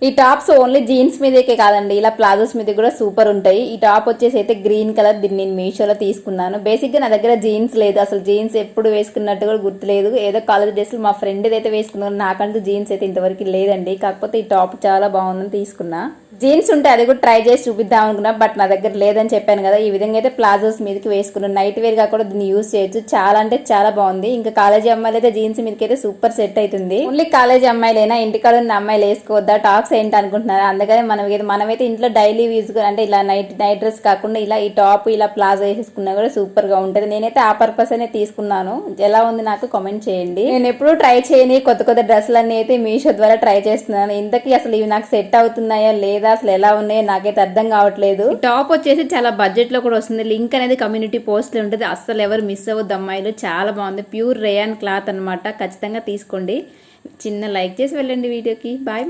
ఈ tops only jeans మీదకే కాదండి, ఇలా ప్లాజోస్ మీద కూడా సూపర్ ఉంటాయి. ఈ టాప్ వచ్చేసి అయితే గ్రీన్ కలర్, దీన్ని నేను మీషోలో తీసుకున్నాను. బేసిక్ గా నా దగ్గర జీన్స్ లేదు, అసలు జీన్స్ ఎప్పుడు వేసుకున్నట్టు కూడా గుర్తులేదు. ఏదో కాలేజ్ డ్రెస్లు మా ఫ్రెండ్ అయితే వేసుకున్నాను, నాకంటూ జీన్స్ అయితే ఇంతవరకు లేదండి. కాకపోతే ఈ టాప్ చాలా బాగుందని తీసుకున్నా. జీన్స్ ఉంటే అది కూడా ట్రై చేసి చూపిద్దాం అనుకున్నా, బట్ నా దగ్గర లేదని చెప్పాను కదా. ఈ విధంగా అయితే ప్లాజోస్ మీదకి వేసుకున్నాను. నైట్ వేర్ గా కూడా దీన్ని యూజ్ చేయొచ్చు, చాలా అంటే చాలా బాగుంది. ఇంకా కాలేజీ అమ్మాయిలు అయితే జీన్స్ మీదకి అయితే సూపర్ సెట్ అవుతుంది. ఓన్లీ కాలేజీ అమ్మాయిలైనా, ఇంటికాడ ఉన్న అమ్మాయిలు వేసుకోవద్దా టాప్స్ ఏంటి అనుకుంటున్నారు. అందుకని మనమైతే ఇంట్లో డైలీ యూజ్ అంటే ఇలా నైట్ డ్రెస్ కాకుండా ఇలా ఈ టాప్ ఇలా ప్లాజో వేసుకున్నా కూడా సూపర్ గా ఉంటది. నేనైతే ఆ పర్పస్ అనే తీసుకున్నాను. ఎలా ఉంది నాకు కామెంట్ చేయండి. నేను ఎప్పుడు ట్రై చేయని కొత్త డ్రెస్సులన్నీ అయితే మీషో ద్వారా ట్రై చేస్తున్నాను. ఇంతకీ అసలు ఇవి నాకు సెట్ అవుతున్నాయా లేదా, అసలు ఎలా ఉన్నాయో నాకైతే అర్థం కావట్లేదు. టాప్ వచ్చేసి చాలా బడ్జెట్ లో కూడా వస్తుంది. లింక్ అనేది కమ్యూనిటీ పోస్ట్ లో ఉంటుంది, అస్సలు ఎవరు మిస్ అవ్వద్దు అమ్మాయిలు. చాలా బాగుంది, ప్యూర్ రేయాన్ క్లాత్ అనమాట. ఖచ్చితంగా తీసుకోండి. చిన్న లైక్ చేసి వెళ్ళండి వీడియోకి. బాయ్.